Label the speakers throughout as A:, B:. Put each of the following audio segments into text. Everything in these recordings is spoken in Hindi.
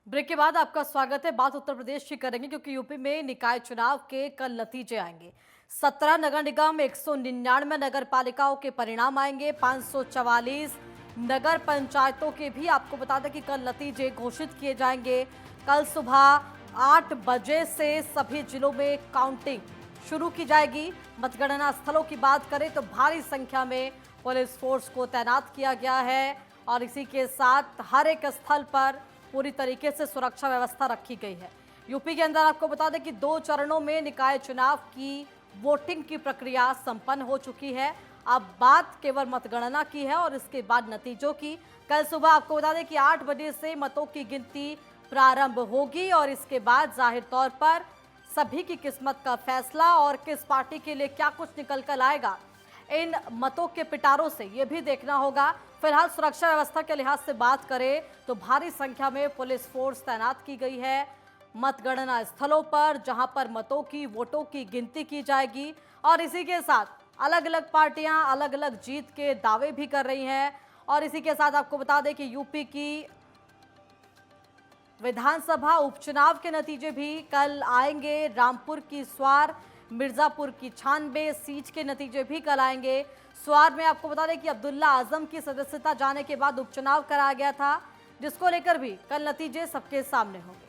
A: ब्रेक के बाद आपका स्वागत है। बात उत्तर प्रदेश की करेंगे क्योंकि यूपी में निकाय चुनाव के कल नतीजे आएंगे। 17 नगर निगम, 199 नगर पालिकाओं के परिणाम आएंगे। 544 नगर पंचायतों के भी आपको बता दें कि कल नतीजे घोषित किए जाएंगे। कल सुबह 8 बजे से सभी जिलों में काउंटिंग शुरू की जाएगी। मतगणना स्थलों की बात करें तो भारी संख्या में पुलिस फोर्स को तैनात किया गया है और इसी के साथ हर एक स्थल पर पूरी तरीके से सुरक्षा व्यवस्था रखी गई है। यूपी के अंदर आपको बता दें कि 2 चरणों में निकाय चुनाव की वोटिंग की प्रक्रिया संपन्न हो चुकी है। अब बात केवल मतगणना की है और इसके बाद नतीजों की। कल सुबह आपको बता दें कि 8 बजे से मतों की गिनती प्रारंभ होगी और इसके बाद जाहिर तौर पर सभी की किस्मत का फैसला और किस पार्टी के लिए क्या कुछ निकल कर आएगा, इन मतों के पिटारों से ये भी देखना होगा। फिलहाल सुरक्षा व्यवस्था के लिहाज से बात करें तो भारी संख्या में पुलिस फोर्स तैनात की गई है मतगणना स्थलों पर, जहां पर मतों की वोटों की गिनती की जाएगी। और इसी के साथ अलग अलग पार्टियां अलग अलग जीत के दावे भी कर रही हैं। और इसी के साथ आपको बता दें कि यूपी की विधानसभा उपचुनाव के नतीजे भी कल आएंगे। रामपुर की स्वार, मिर्जापुर की 96 सीट के नतीजे भी कल आएंगे। स्वार में आपको बता दें कि अब्दुल्ला आजम की सदस्यता जाने के बाद उपचुनाव कराया गया था, जिसको लेकर भी कल नतीजे सबके सामने होंगे।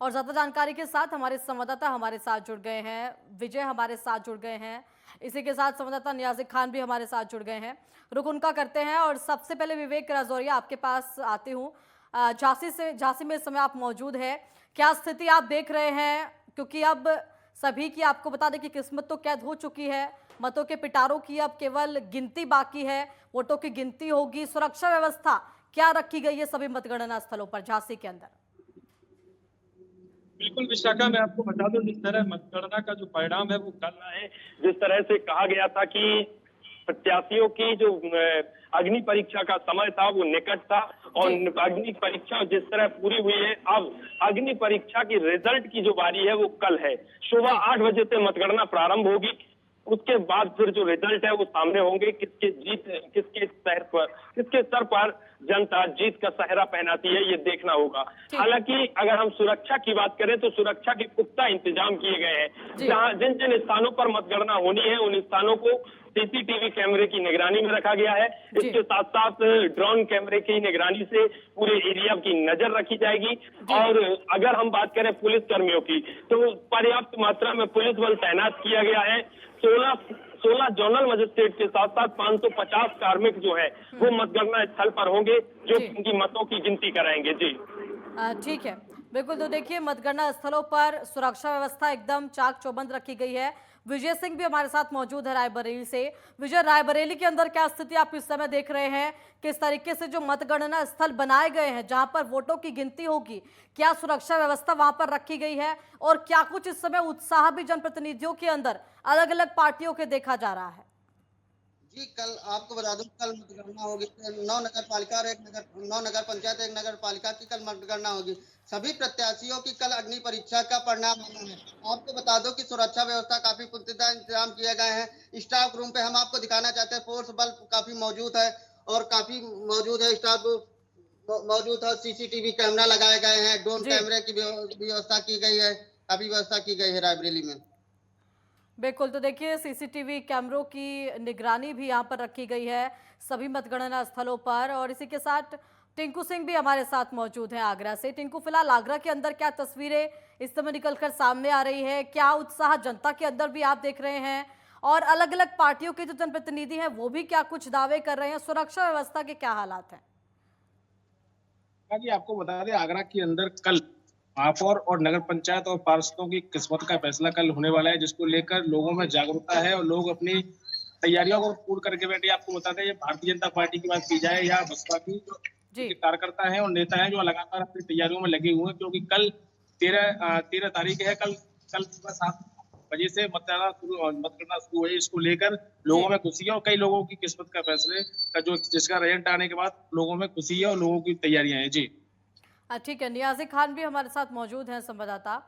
A: और ज्यादा जानकारी के साथ हमारे संवाददाता हमारे साथ जुड़ गए हैं, विजय हमारे साथ जुड़ गए हैं। इसी के साथ संवाददाता नियाज़िक खान भी हमारे साथ जुड़ गए हैं। रुक उनका करते हैं और सबसे पहले विवेक राजौरिया आपके पास आती हूँ। झांसी में इस समय आप मौजूद है, क्या स्थिति आप देख रहे हैं? क्योंकि अब सभी की आपको बता दें कि किस्मत तो कैद हो चुकी है, मतों के पिटारों की अब केवल गिनती बाकी है, वोटों की गिनती होगी। सुरक्षा व्यवस्था क्या रखी गई है सभी मतगणना स्थलों पर झांसी के अंदर?
B: बिल्कुल विशाखा, मैं आपको बता दूं, जिस तरह मतगणना का जो परिणाम है वो कल आए। जिस तरह से कहा गया था कि प्रत्याशियों की जो अग्नि परीक्षा का समय था वो निकट था और अग्नि परीक्षा जिस तरह पूरी हुई है, अब अग्नि परीक्षा की रिजल्ट की जो बारी है वो कल है। सुबह 8 बजे से मतगणना प्रारंभ होगी। उसके बाद फिर जो रिजल्ट है वो सामने होंगे, किसके सर पर जनता जीत का सेहरा पहनाती है, ये देखना होगा। हालांकि अगर हम सुरक्षा की बात करें तो सुरक्षा के पुख्ता इंतजाम किए गए हैं। जहां जिन जिन स्थानों पर मतगणना होनी है उन स्थानों को सीसीटीवी कैमरे की निगरानी में रखा गया है। इसके साथ साथ ड्रोन कैमरे की निगरानी से पूरे एरिया की नजर रखी जाएगी। और अगर हम बात करें पुलिस कर्मियों की तो पर्याप्त मात्रा में पुलिस बल तैनात किया गया है। 16 जोनल मजिस्ट्रेट के साथ साथ 550 कार्मिक जो है वो मतगणना स्थल पर होंगे, जो उनकी मतों की गिनती कराएंगे। जी
A: ठीक है, बिल्कुल। तो देखिए, मतगणना स्थलों पर सुरक्षा व्यवस्था एकदम चाक चौबंद रखी गई है। विजय सिंह भी हमारे साथ मौजूद है रायबरेली से। विजय, रायबरेली के अंदर क्या स्थिति आप इस समय देख रहे हैं? किस तरीके से जो मतगणना स्थल बनाए गए हैं जहां पर वोटों की गिनती होगी, क्या सुरक्षा व्यवस्था वहां पर रखी गई है और क्या कुछ इस समय उत्साह भी जनप्रतिनिधियों के अंदर अलग अलग पार्टियों के देखा जा रहा है?
C: जी, कल आपको बता दूं, कल मतगणना होगी। 9 नगर पालिका और 9 नगर पंचायत, 1 नगर पालिका की कल मतगणना होगी। सभी प्रत्याशियों की कल अग्नि परीक्षा का परिणाम आना है। आपको बता दो कि सुरक्षा व्यवस्था काफी पुख्ता इंतजाम किए गए हैं। स्टाफ रूम पे हम आपको दिखाना चाहते हैं, फोर्स बल काफी मौजूद है और काफी मौजूद है। स्टाफ मौजूद है, सीसीटीवी कैमरा लगाए गए हैं, ड्रोन कैमरे की व्यवस्था की गई है, काफी व्यवस्था की गई है रायबरेली में।
A: बिल्कुल। तो देखिए, सीसीटीवी कैमरों की निगरानी भी यहाँ पर रखी गई है सभी मतगणना स्थलों पर। और इसी के साथ टिंकू सिंह भी हमारे साथ मौजूद हैं आगरा से। टिंकू, फिलहाल आगरा के अंदर क्या तस्वीरें इस समय निकलकर सामने आ रही है? क्या उत्साह जनता के अंदर भी आप देख रहे हैं? और अलग अलग पार्टियों के जो जनप्रतिनिधि हैं वो भी क्या कुछ दावे कर रहे हैं? सुरक्षा व्यवस्था के क्या हालात हैं?
D: जी, आपको बता दें, आगरा के अंदर कल महापौर और नगर पंचायत और पार्षदों की किस्मत का फैसला कल होने वाला है, जिसको लेकर लोगों में जागरूकता है और लोग अपनी तैयारियों को पूर्ण करके बैठे। आपको बता दें, ये भारतीय जनता पार्टी की बात की जाए या बसपा की, जो कार्यकर्ता है और नेता है जो लगातार अपनी तैयारियों में लगे हुए हैं, क्योंकि कल 13 तारीख है। कल कल सुबह 7 बजे से मतगणना शुरू हुई। इसको लेकर लोगों में खुशी है और कई लोगों की किस्मत का फैसले का जो जिसका रिजल्ट आने के बाद लोगों में खुशी है और लोगों की तैयारियां हैं। जी
A: ठीक है, नियाजी खान भी हमारे साथ मौजूद हैं, संवाददाता।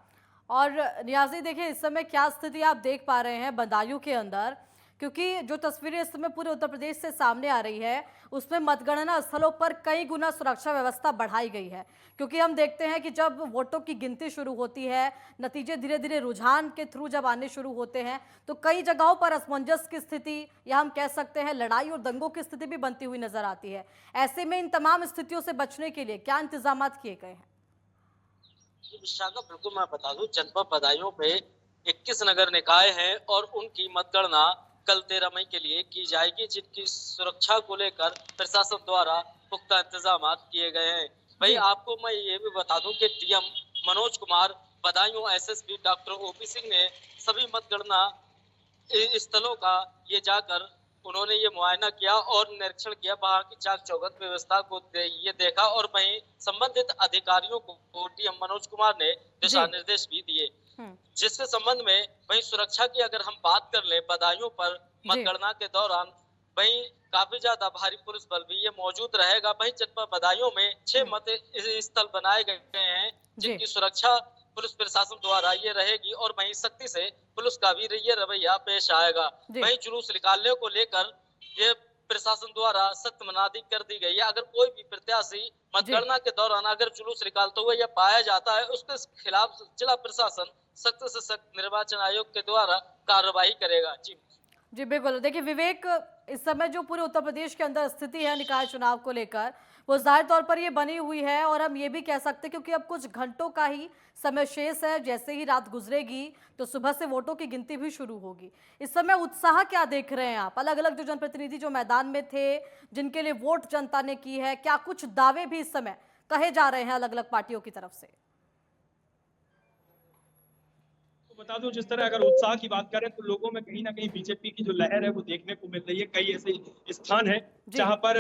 A: और नियाजी, देखिए इस समय क्या स्थिति आप देख पा रहे हैं बदायूं के अंदर, क्योंकि जो तस्वीरें इस समय पूरे उत्तर प्रदेश से सामने आ रही है उसमें मतगणना स्थलों पर कई गुना सुरक्षा व्यवस्था बढ़ाई गई है। क्योंकि हम देखते हैं कि जब वोटों की गिनती शुरू होती है, नतीजे धीरे धीरे रुझान के थ्रू जब आने शुरू होते हैं, तो कई जगहों पर असमंजस की स्थिति या हम कह सकते हैं लड़ाई और दंगों की स्थिति भी बनती हुई नजर आती है। ऐसे में इन तमाम स्थितियों से बचने के लिए क्या इंतजाम किए गए हैं?
E: विशाखा, बिल्कुल मैं बता दूं, जनपद बदायूं पे 21 नगर निकाय हैं और उनकी मतगणना कल 13 मई के लिए की जाएगी, जिनकी सुरक्षा को लेकर प्रशासन द्वारा पुख्ता इंतजाम किए गए हैं। भाई आपको मैं ये भी बता दूं कि DM Manoj Kumar, Badaun SSP doctor OP Singh ने सभी मतगणना स्थलों का ये जाकर उन्होंने ये मुआयना किया और निरीक्षण किया, वहां की चाक चौबंद व्यवस्था को ये देखा और वहीं संबंधित अधिकारियों को डीएम मनोज कुमार ने दिशा निर्देश भी दिए, जिसके संबंध में वहीं सुरक्षा की अगर हम बात कर ले, बदायूं पर मतगणना के दौरान वहीं काफी ज्यादा भारी पुलिस बल भी ये मौजूद रहेगा। वहीं जनपद बदायूं में 6 मत स्थल बनाए गए हैं, जिनकी सुरक्षा पुलिस प्रशासन द्वारा ये रहेगी और वहीं सख्ती से पुलिस का भी ये रवैया पेश आएगा। वहीं जुलूस निकालने को लेकर ये प्रशासन द्वारा सख्त मनाही कर दी गई है। अगर कोई भी प्रत्याशी मतगणना के दौरान अगर जुलूस निकालते हुए या पाया जाता है, उसके खिलाफ जिला प्रशासन सख्त से सख्त निर्वाचन आयोग के द्वारा कार्रवाई करेगा।
A: जी बिल्कुल। देखिए विवेक, इस समय जो पूरे उत्तर प्रदेश के अंदर स्थिति है निकाय चुनाव को लेकर, वो जाहिर तौर पर ये बनी हुई है और हम ये भी कह सकते हैं क्योंकि अब कुछ घंटों का ही समय शेष है। जैसे ही रात गुजरेगी तो सुबह से वोटों की गिनती भी शुरू होगी। इस समय उत्साह क्या देख रहे हैं आप? अलग अलग जो जनप्रतिनिधि जो मैदान में थे, जिनके लिए वोट जनता ने की है, क्या कुछ दावे भी इस समय कहे जा रहे हैं अलग अलग पार्टियों की तरफ से?
F: बता दूं, जिस तरह अगर उत्साह की बात करें तो लोगों में कहीं ना कहीं बीजेपी की जो लहर है वो देखने को मिल रही है। कई ऐसे स्थान है जहां पर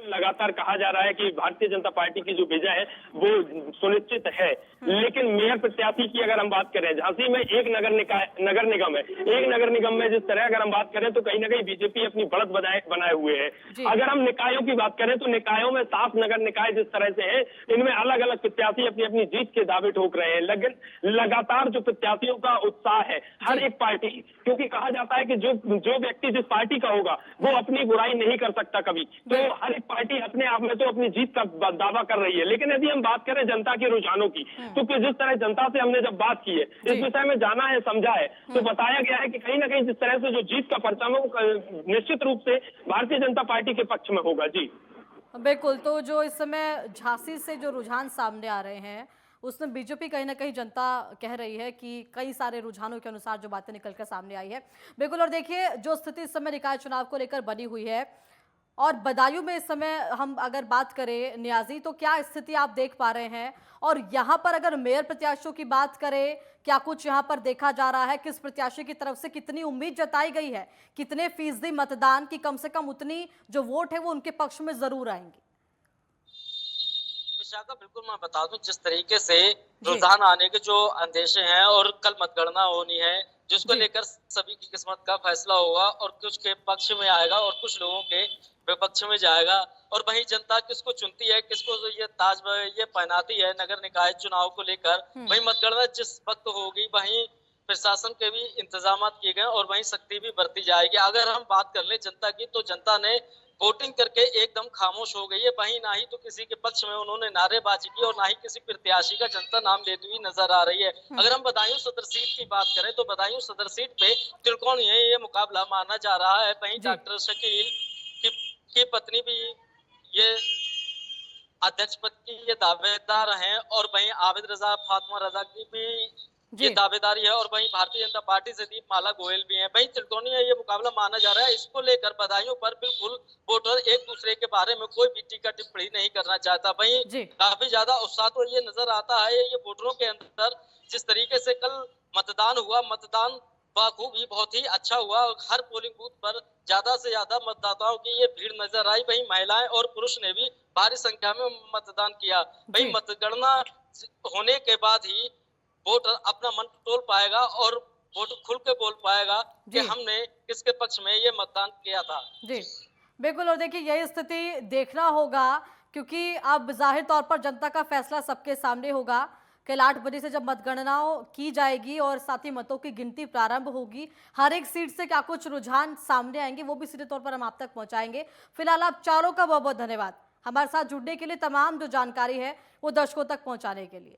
B: लगातार कहा जा रहा है कि भारतीय जनता पार्टी की जो विजय है वो सुनिश्चित है, लेकिन मेयर प्रत्याशी की अगर हम बात करें, झांसी में एक नगर निगम है। एक नगर निगम में जिस तरह अगर हम बात करें तो कहीं ना कहीं बीजेपी अपनी बढ़त बनाए हुए है। अगर हम निकायों की बात करें तो निकायों में 7 नगर निकाय जिस तरह से है, इनमें अलग अलग प्रत्याशी अपनी अपनी जीत के दावे ठोक रहे हैं। लेकिन लगातार जो प्रत्याशियों का उत्साह है, हर एक पार्टी, क्योंकि कहा जाता है कि जो व्यक्ति जिस पार्टी का होगा वो अपनी बुराई नहीं कर सकता कभी, तो हर एक पार्टी अपने आप में तो अपनी जीत का दावा कर रही है। लेकिन यदि हम बात करें जनता के रुझानों की, तो जिस तरह जनता से हमने जब बात की है, इस विषय में जाना है, समझा है, तो बताया गया है कि कहीं ना कहीं जिस तरह से जो जीत का परचम है वो निश्चित रूप से भारतीय जनता पार्टी के पक्ष में होगा। जी
A: बिल्कुल। तो जो इस समय झांसी से जो रुझान सामने आ रहे हैं उसमें बीजेपी कहीं ना कहीं जनता कह रही है कि कई सारे रुझानों के अनुसार जो बातें निकलकर सामने आई है। बिल्कुल। और देखिए जो स्थिति इस समय निकाय चुनाव को लेकर बनी हुई है और बदायूं में इस समय हम अगर बात करें नियाजी, तो क्या स्थिति आप देख पा रहे हैं? और यहाँ पर अगर मेयर प्रत्याशियों की बात करें, क्या कुछ यहाँ पर देखा जा रहा है? किस प्रत्याशी की तरफ से कितनी उम्मीद जताई गई है? कितने फीसदी मतदान की कम से कम उतनी जो वोट है वो उनके पक्ष में जरूर आएंगी?
E: विशाखा, बिल्कुल मैं बता दूं, जिस तरीके से रुझान आने के जो अंदेशे हैं और कल मतगणना होनी है, जिसको लेकर सभी की किस्मत का फैसला होगा और कुछ के पक्ष में आएगा और कुछ लोगों के विपक्ष में जाएगा। और वहीं जनता किसको चुनती है, किसको ये ताज ये पहनाती है नगर निकाय चुनाव को लेकर, वहीं मतगणना जिस वक्त होगी वहीं प्रशासन के भी इंतजाम किए गए और वहीं सख्ती भी बरती जाएगी। अगर हम बात कर ले जनता की, तो जनता ने वोटिंग करके एकदम खामोश हो गई है। वहीं ना ही तो किसी के पक्ष में उन्होंने नारेबाजी की और ना ही किसी प्रत्याशी का जनता नाम लेती हुई नजर आ रही है। अगर हम बदायूं सदर सीट की बात करें तो बदायूं सदर सीट पे त्रिकोणीय ये मुकाबला माना जा रहा है। वहीं डॉक्टर शकील की पत्नी भी ये अध्यक्ष पद की ये दावेदार हैं और वहीं आबिद रजा फातिमा रजा की भी ये दावेदारी है और वहीं भारतीय जनता पार्टी से दीपमाला गोयल भी हैं। वहीं त्रिकोणीय ये मुकाबला माना जा रहा है। इसको लेकर बदायूं पर बिल्कुल वोटर एक दूसरे के बारे में कोई भी टीका टिप्पणी नहीं करना चाहता। वहीं काफी ज्यादा उत्साह तो ये नजर आता है ये वोटरों के अंदर, जिस तरीके से कल मतदान हुआ, मतदान बाखूबी बहुत ही अच्छा हुआ और हर पोलिंग बूथ पर ज्यादा से ज्यादा मतदाताओं की ये भीड़ नजर आई। वहीं महिलाएं और पुरुष ने भी भारी संख्या में मतदान किया। वहीं मतगणना होने के बाद ही वोटर अपना मन टोल पाएगा और वोट खुल के बोल पाएगा कि हमने किसके पक्ष में ये मतदान किया था।
A: जी बिल्कुल। और देखिए यही स्थिति देखना होगा क्योंकि अब जाहिर तौर पर जनता का फैसला सबके सामने होगा। कल 8 बजे से जब मतगणना की जाएगी और साथ ही मतों की गिनती प्रारंभ होगी, हर एक सीट से क्या कुछ रुझान सामने आएंगे वो भी सीधे तौर पर हम आप तक पहुंचाएंगे। फिलहाल आप चारों का बहुत बहुत धन्यवाद हमारे साथ जुड़ने के लिए, तमाम जो जानकारी है वो दर्शकों तक पहुंचाने के लिए।